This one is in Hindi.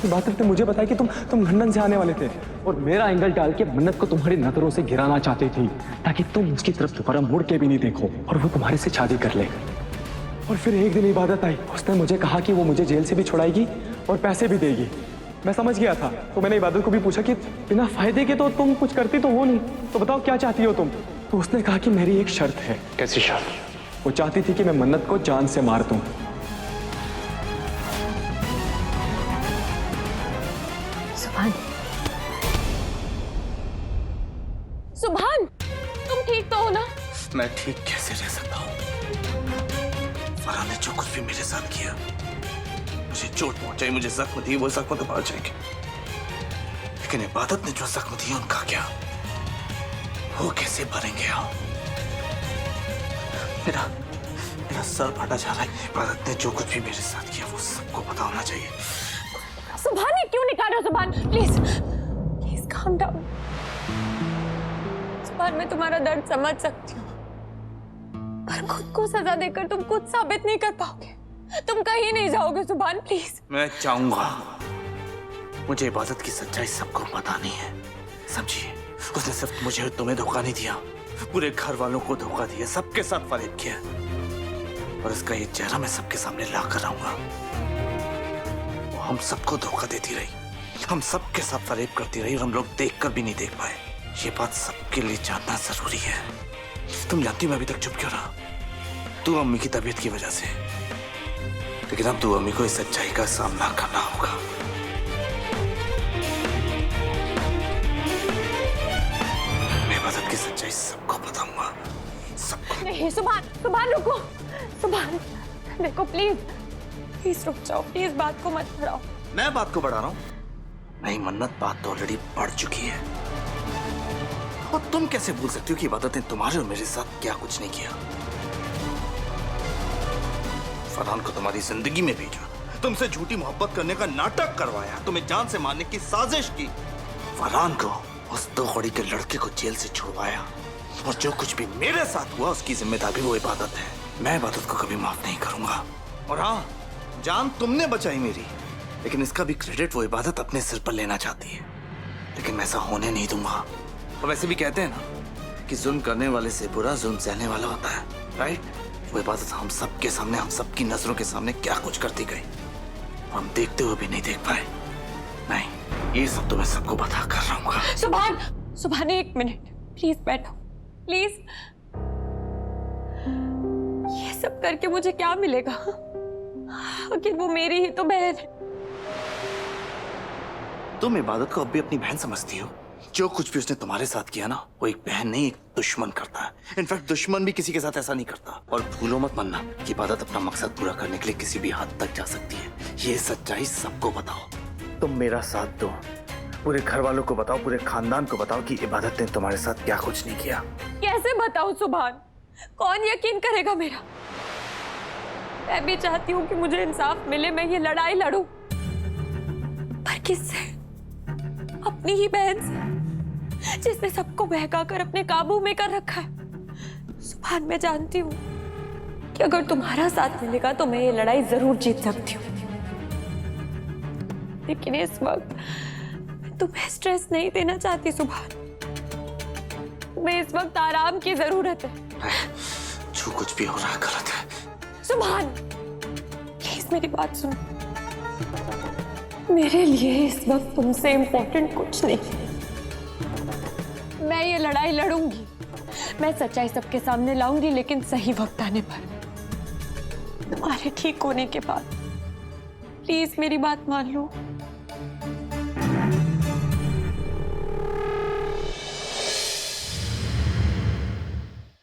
इबादत ने मुझे बताया कि तुम लंदन से आने वाले थे और मेरा एंगल डाल के मन्नत को तुम्हारी नजरों से गिराना चाहती थी ताकि तुम उसकी तरफ दोबारा मुड़ के भी नहीं देखो और वो तुम्हारे से शादी कर ले। और फिर एक दिन इबादत आई, उसने मुझे कहा कि वो मुझे जेल से भी छुड़ाएगी और पैसे भी देगी। मैं समझ गया था, तो मैंने इबादत को भी पूछा कि बिना फायदे के तो तुम कुछ करती तो हो नहीं, तो बताओ क्या चाहती हो तुम। तो उसने कहा कि मेरी एक शर्त है। कैसी शर्त? वो चाहती थी कि मैं मन्नत को जान से मार दूं। सुभान, सुभान, तुम ठीक तो हो ना? मैं ठीक कैसे रह सकता हूँ? फरहान ने जो कुछ भी मेरे साथ किया, मुझे चोट पहुंचाई, मुझे जख्म दी, वो जख्म तो भर जाएंगे, लेकिन इबादत ने जो जख्म दिया उनका क्या, वो कैसे भरेंगे हम? मेरा सर फटा जा रहा है। इबादत ने जो कुछ भी मेरे साथ किया वो सबको पता होना चाहिए। सुभान, ये क्यों नहीं कर रहे हो? सुभान, प्लीज प्लीज काम डाउन। सुभान, मैं तुम्हारा दर्द समझ सकती हूँ, पर खुद को सजा देकर तुम कुछ साबित नहीं कर पाओगे। तुम कहीं नहीं जाओगे सुभान, प्लीज। मैं चाहूंगा, मुझे इबादत की सच्चाई सबको पता नहीं है, समझिए। उसने सिर्फ मुझे तुम्हें धोखा नहीं दिया, पूरे घर वालों को धोखा दिया, सबके साथ फरेब किया, और इसका ये चेहरा मैं सबके सामने ला कर आऊंगा। वो हम सबको धोखा देती रही, हम सबके साथ फरेब करती रही, और हम लोग देख कर भी नहीं देख पाए। ये बात सबके लिए जानना जरूरी है। तुम जानती हो मैं अभी तक चुप क्यों रहा? तू अम्मी की तबीयत की वजह से, लेकिन अब तू अम्मी को इस सच्चाई का सामना करना होगा। मैं इबादत की सच्चाई सबको बताऊंगा, सबको। नहीं सुभान, सुभान रुको, सुभान देखो, प्लीज प्लीज रुक जाओ, प्लीज बात को मत बढ़ाओ। मैं बात को बढ़ा रहा हूँ? नहीं मन्नत, बात तो ऑलरेडी बढ़ चुकी है। और तुम कैसे भूल सकती हो कि इबादत ने तुम्हारे और मेरे साथ क्या कुछ नहीं किया? फरहान को तुम्हारी जिंदगी में भेजा, तुमसे झूठी मोहब्बत करने का नाटक करवाया, तुम्हें जान से मारने की साजिश की, फरहान को, उस दो कौड़ी के लड़के को जेल से छुड़वाया, और जो कुछ भी मेरे साथ हुआ उसकी जिम्मेदारी वो इबादत है। मैं इबादत को कभी माफ नहीं करूंगा। और हाँ, जान तुमने बचाई मेरी, लेकिन इसका भी क्रेडिट वो इबादत अपने सिर पर लेना चाहती है, लेकिन मैं ऐसा होने नहीं दूंगा। और वैसे भी कहते हैं ना कि जुल्म करने वाले से बुरा जुल्म सहने वाला होता है, राइट? वो इबादत हम सबके सामने, हम सबकी नजरों के सामने क्या कुछ करती गई, हम देखते हुए भी नहीं देख पाए। नहीं, ये सब तो मैं सबको बता कर रहूंगा। सुभान, सुभान एक मिनट, प्लीज बैठो, प्लीज। ये सब करके मुझे क्या मिलेगा? आखिर वो मेरी ही तो बहन है। तुम इबादत को अब भी अपनी बहन समझती हो? जो कुछ भी उसने तुम्हारे साथ किया ना, वो एक बहन नहीं एक दुश्मन करता है। इनफैक्ट दुश्मन भी किसी के साथ ऐसा नहीं करता। और भूलो मत मानना कि इबादत अपना मकसद पूरा करने के लिए किसी भी हद तक जा सकती है। ये सच्चाई सबको बताओ। तुम मेरा साथ दो, पूरे घर वालों को बताओ, पूरे खानदान को बताओ कि इबादत ने तुम्हारे साथ क्या कुछ नहीं किया। कैसे बताऊं सुभान? कौन यकीन करेगा मेरा? मैं भी चाहती हूँ कि मुझे इंसाफ मिले, मैं ये लड़ाई लड़ूं, पर किससे? अपनी ही बहन से, जिसने सबको बहकाकर अपने काबू में कर रखा है। सुभान, मैं जानती हूँ कि अगर तुम्हारा साथ मिलेगा तो मैं ये लड़ाई जरूर जीत सकती हूँ, लेकिन इस वक्त मैं तुम्हें स्ट्रेस नहीं देना चाहती सुभान। तुम्हें इस वक्त आराम की जरूरत है। जो कुछ भी हो रहा है गलत है। सुभान, प्लीज मेरी बात सुनो। मेरे लिए इस वक्त तुमसे इम्पोर्टेंट कुछ नहीं। मैं ये लड़ाई लड़ूंगी, मैं सच्चाई सबके सामने लाऊंगी, लेकिन सही वक्त आने पर, तुम्हारे ठीक होने के बाद। प्लीज मेरी बात मान लो।